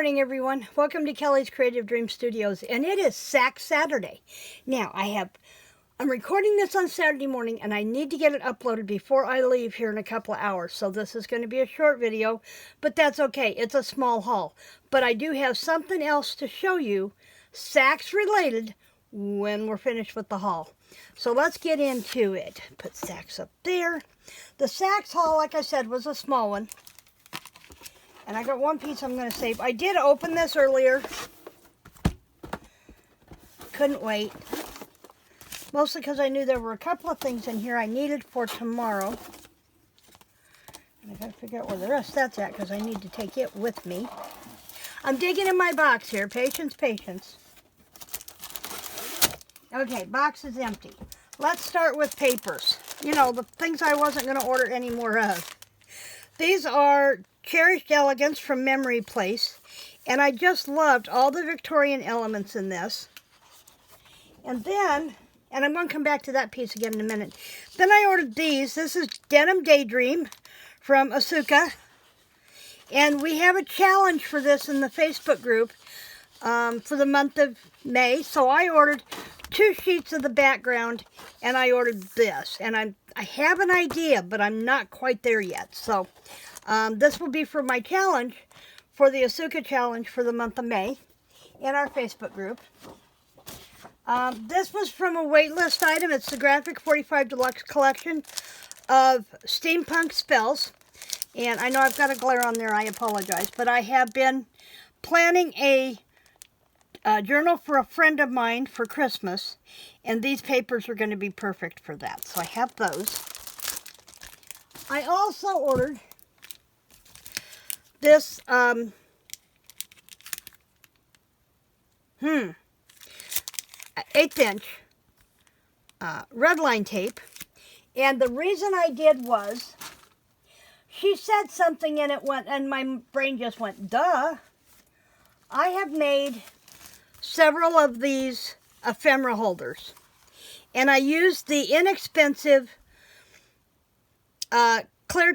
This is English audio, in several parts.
morning, everyone. Welcome to Kelly's Creative Dream Studios, and it is SACs Saturday. Now, I'm recording this on Saturday morning, and I need to get it uploaded before I leave here in a couple of hours. So this is going to be a short video, but that's okay. It's a small haul. But I do have something else to show you, SACs related, when we're finished with the haul. So let's get into it. Put SACs up there. The SACs haul, like I said, was a small one. And I got one piece I'm going to save. I did open this earlier. Couldn't wait. Mostly because I knew there were a couple of things in here I needed for tomorrow. And I got to figure out where the rest of that's at because I need to take it with me. I'm digging in my box here. Patience, patience. Okay, box is empty. Let's start with papers. You know, the things I wasn't going to order any more of. These are Cherished Elegance from Memory Place, and I just loved all the Victorian elements in this. And then, and I'm going to come back to that piece again in a minute. Then I ordered these. This is Denim Daydream from Asuka, and we have a challenge for this in the Facebook group for the month of May. So I ordered 2 sheets of the background, and I ordered this. And I have an idea, but I'm not quite there yet. So this will be for my challenge, for the Asuka challenge for the month of May in our Facebook group. This was from a waitlist item. It's the Graphic 45 Deluxe Collection of Steampunk Spells. And I know I've got a glare on there. I apologize. But I have been planning a journal for a friend of mine for Christmas. And these papers are going to be perfect for that. So I have those. I also ordered this 1/8" red line tape, and the reason I did was she said something and it went, and my brain just went, duh. I have made several of these ephemera holders, and I used the inexpensive clear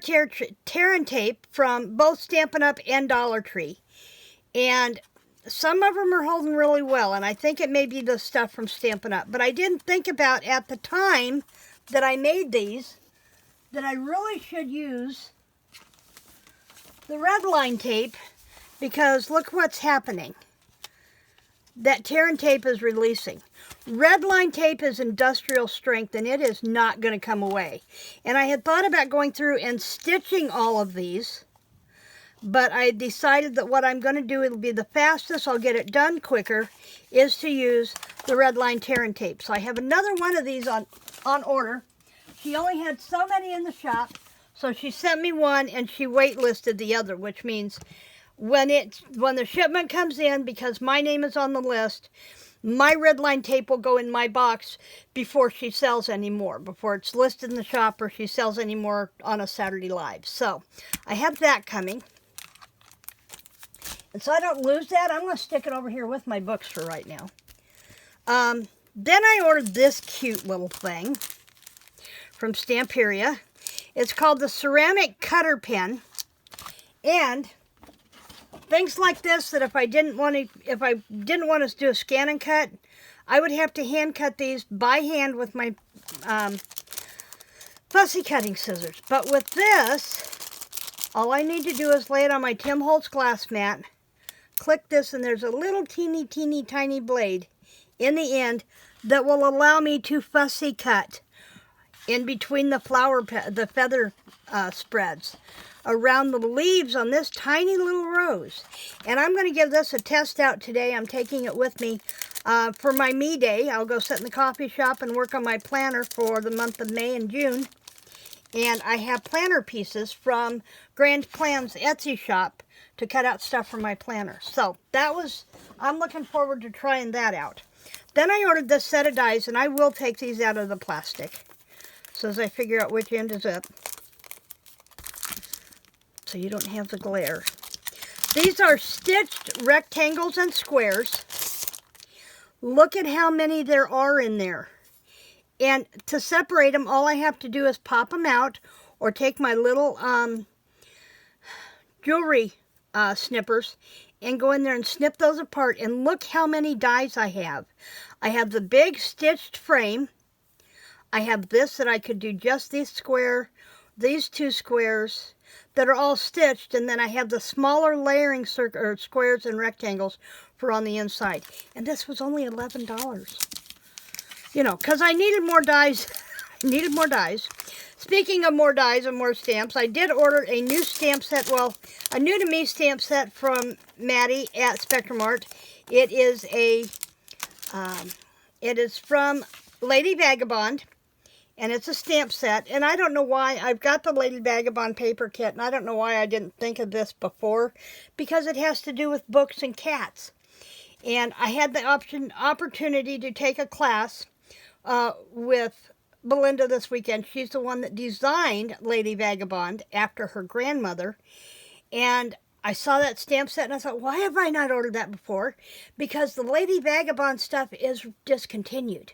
tear and tape from both Stampin' Up! And Dollar Tree. And some of them are holding really well, and I think it may be the stuff from Stampin' Up! But I didn't think about at the time that I made these that I really should use the red line tape, because look what's happening. That tear and tape is releasing. Red line tape is industrial strength, and it is not going to come away. And I had thought about going through and stitching all of these, but I decided that what I'm going to do, it'll be the fastest, I'll get it done quicker, is to use the red line tear and tape. So I have another one of these on order. She only had so many in the shop, so she sent me one and she waitlisted the other, which means when the shipment comes in, because my name is on the list, my red line tape will go in my box before she sells anymore, before it's listed in the shop or she sells anymore on a Saturday Live. So I have that coming. And so I don't lose that, I'm going to stick it over here with my books for right now. Then I ordered this cute little thing from Stamperia. It's called the Ceramic Cutter Pen. And things like this, that if I didn't want to do a scan and cut, I would have to hand cut these by hand with my fussy cutting scissors. But with this, all I need to do is lay it on my Tim Holtz glass mat, click this, and there's a little teeny tiny blade in the end that will allow me to fussy cut in between the feather spreads around the leaves on this tiny little rose. And I'm going to give this a test out today. I'm taking it with me for my me day. I'll go sit in the coffee shop and work on my planner for the month of May and June. And I have planner pieces from Grand Plan's Etsy shop to cut out stuff for my planner. So I'm looking forward to trying that out. Then I ordered this set of dies, and I will take these out of the plastic, so as I figure out which end is up, so you don't have the glare. These are stitched rectangles and squares. Look at how many there are in there. And to separate them, all I have to do is pop them out, or take my little jewelry snippers and go in there and snip those apart, and look how many dies I have. I have the big stitched frame. I have this that I could do just this square, these two squares that are all stitched, and then I have the smaller layering squares and rectangles for on the inside. And this was only $11. You know, because I needed more dies. I needed more dies. Speaking of more dies and more stamps, I did order a new stamp set, well, a new to me stamp set from Madi at Spectrum Art. It is from Lady Vagabond, and it's a stamp set. And I don't know why, I've got the Lady Vagabond paper kit, and I don't know why I didn't think of this before, because it has to do with books and cats. And I had the opportunity to take a class with Belinda this weekend. She's the one that designed Lady Vagabond after her grandmother. And I saw that stamp set and I thought, why have I not ordered that before? Because the Lady Vagabond stuff is discontinued.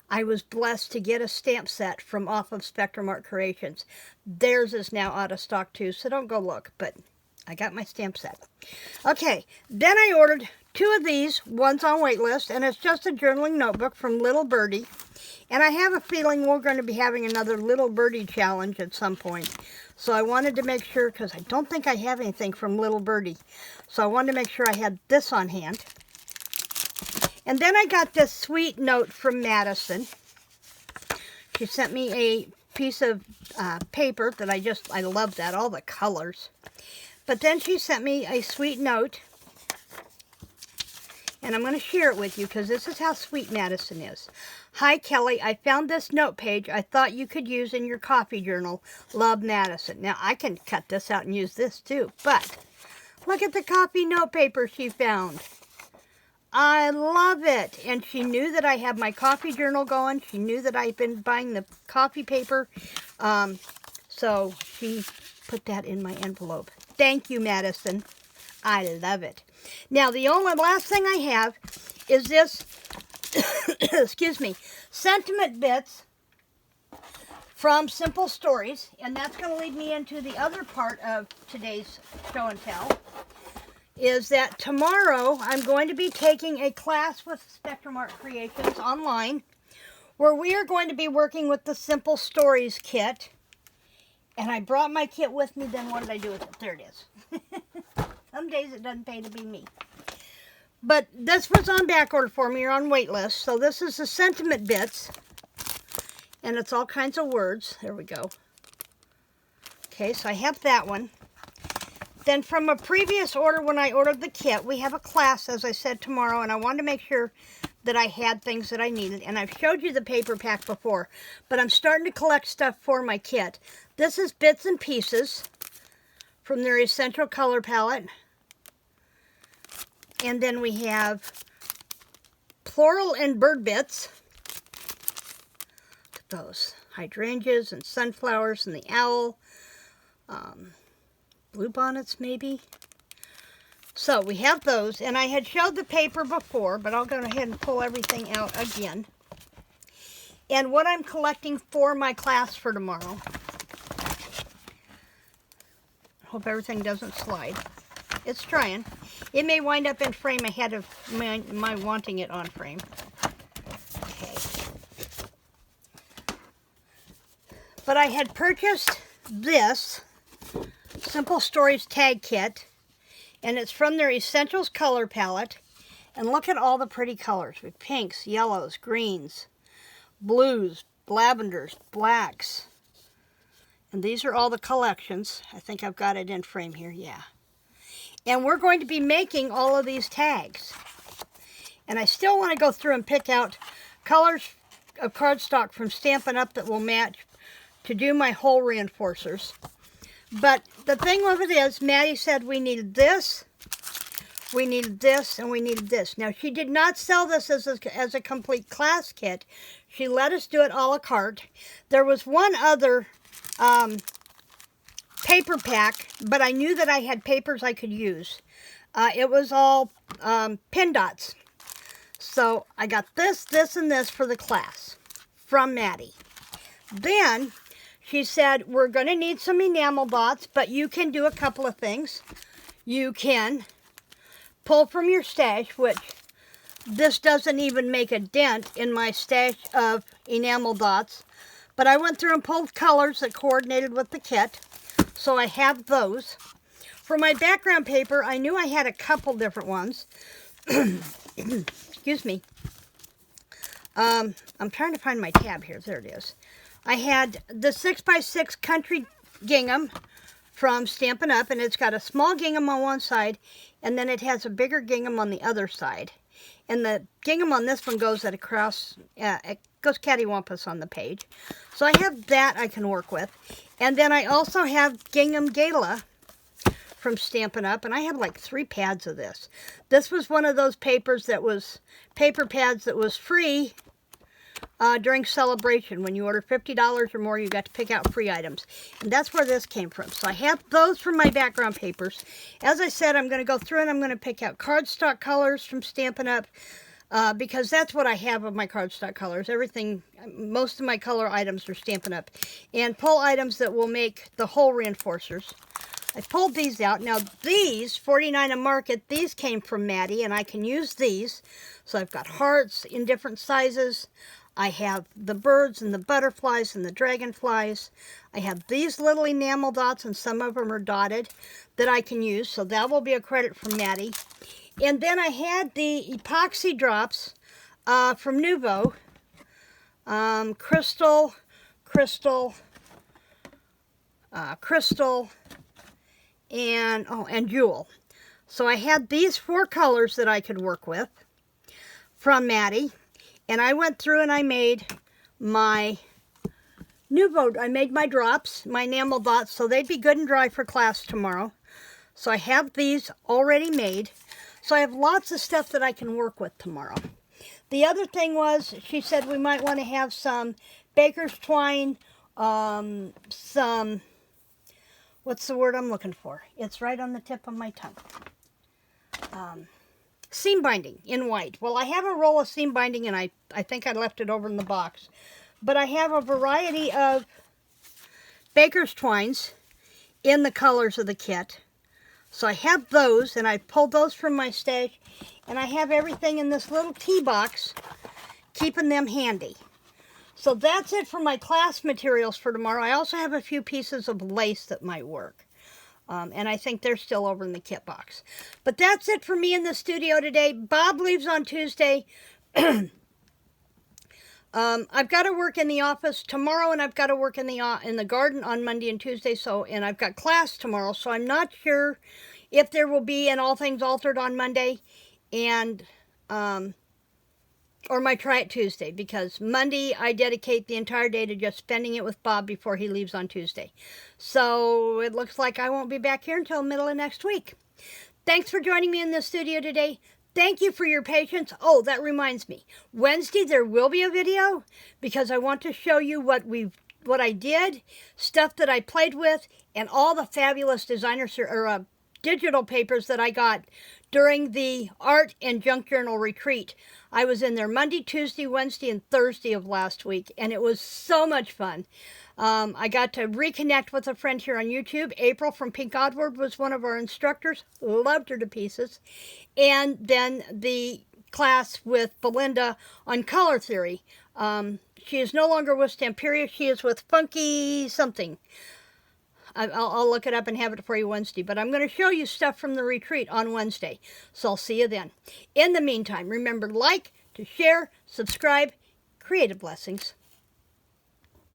I was blessed to get a stamp set from off of Spectrum Art Creations. Theirs is now out of stock too, so don't go look, but I got my stamp set. Okay, then I ordered 2 of these. One's on waitlist, and it's just a journaling notebook from Little Birdie. And I have a feeling we're going to be having another Little Birdie challenge at some point. So I wanted to make sure, because I don't think I have anything from Little Birdie. So I wanted to make sure I had this on hand. And then I got this sweet note from Madison. She sent me a piece of paper that I love that, all the colors. But then she sent me a sweet note. And I'm going to share it with you because this is how sweet Madison is. Hi, Kelly. I found this note page I thought you could use in your coffee journal. Love, Madison. Now, I can cut this out and use this too. But look at the coffee note paper she found. I love it. And she knew that I have my coffee journal going. She knew that I've been buying the coffee paper. So she put that in my envelope. Thank you, Madison. I love it. Now, the only last thing I have is this, excuse me, sentiment bits from Simple Stories. And that's going to lead me into the other part of today's show and tell. Is that tomorrow I'm going to be taking a class with Spectrum Art Creations online, where we are going to be working with the Simple Stories kit. And I brought my kit with me, then what did I do with it? There it is. Some days it doesn't pay to be me. But this was on back order for me, or on wait list. So this is the sentiment bits. And it's all kinds of words. There we go. Okay, so I have that one. Then from a previous order when I ordered the kit, we have a class, as I said, tomorrow. And I wanted to make sure that I had things that I needed. And I've showed you the paper pack before. But I'm starting to collect stuff for my kit. This is Bits and Pieces from their Essential Color Palette. And then we have Floral and Bird Bits. Look at those. Hydrangeas and sunflowers and the owl. Bluebonnets maybe. So we have those. And I had showed the paper before, but I'll go ahead and pull everything out again. And what I'm collecting for my class for tomorrow. Hope everything doesn't slide. It's trying. It may wind up in frame ahead of my wanting it on frame. Okay. But I had purchased this Simple Stories tag kit, and it's from their Essentials color palette. And look at all the pretty colors with pinks, yellows, greens, blues, lavenders, blacks. And these are all the collections. I think I've got it in frame here, yeah. And we're going to be making all of these tags. And I still want to go through and pick out colors of cardstock from Stampin' Up! That will match to do my hole reinforcers. But the thing of it is, Madi said we needed this, we needed this, and we needed this. Now, she did not sell this as a complete class kit. She let us do it a la carte. There was one other paper pack, but I knew that I had papers I could use. It was all pin dots. So I got this, this, and this for the class from Madi. Then she said, we're going to need some enamel dots, but you can do a couple of things. You can pull from your stash, which this doesn't even make a dent in my stash of enamel dots. But I went through and pulled colors that coordinated with the kit. So I have those. For my background paper, I knew I had a couple different ones. Excuse me. I'm trying to find my tab here. There it is. I had the 6x6 Country Gingham from Stampin' Up! And it's got a small gingham on one side, and then it has a bigger gingham on the other side. And the gingham on this one goes at across, it goes cattywampus on the page. So I have that I can work with. And then I also have Gingham Gala from Stampin' Up! And I have like 3 pads of this. This was one of those papers that was, paper pads that was free during celebration. When you order $50 or more, you got to pick out free items. And that's where this came from. So I have those for my background papers. As I said, I'm going to go through and I'm going to pick out cardstock colors from Stampin' Up! Because that's what I have of my cardstock colors. Everything, most of my color items are Stampin' Up! And pull items that will make the whole reinforcers. I pulled these out. Now these, 49 a market, these came from Madi, and I can use these. So I've got hearts in different sizes. I have the birds and the butterflies and the dragonflies. I have these little enamel dots, and some of them are dotted, that I can use. So that will be a credit from Madi. And then I had the epoxy drops from Nuvo. Crystal, and Jewel. So I had these 4 colors that I could work with from Madi. And I went through and I made my Nuvo, I made my drops, my enamel dots, so they'd be good and dry for class tomorrow. So I have these already made. So I have lots of stuff that I can work with tomorrow. The other thing was, she said we might want to have some baker's twine, some, what's the word I'm looking for? It's right on the tip of my tongue. Seam binding in white. Well, I have a roll of seam binding, and I think I left it over in the box. But I have a variety of baker's twines in the colors of the kit. So I have those, and I pulled those from my stash. And I have everything in this little tea box, keeping them handy. So that's it for my class materials for tomorrow. I also have a few pieces of lace that might work. And I think they're still over in the kit box. But that's it for me in the studio today. Bob leaves on Tuesday. I've got to work in the office tomorrow, and I've got to work in the garden on Monday and Tuesday. And I've got class tomorrow, so I'm not sure if there will be an All Things Altered on Monday, and or my Try It Tuesday, because Monday I dedicate the entire day to just spending it with Bob before he leaves on Tuesday. So it looks like I won't be back here until middle of next week. Thanks for joining me in the studio today. Thank you for your patience. Oh, that reminds me. Wednesday there will be a video, because I want to show you what I did, stuff that I played with, and all the fabulous digital papers that I got during the Art and Junk Journal retreat. I was in there Monday, Tuesday, Wednesday, and Thursday of last week, and it was so much fun. I got to reconnect with a friend here on YouTube. April from Pink Oddward was one of our instructors. Loved her to pieces. And then the class with Belinda on color theory. She is no longer with Stamperia. She is with Funky something. I'll look it up and have it for you Wednesday. But I'm going to show you stuff from the retreat on Wednesday. So I'll see you then. In the meantime, remember, like, to share, subscribe. Creative blessings.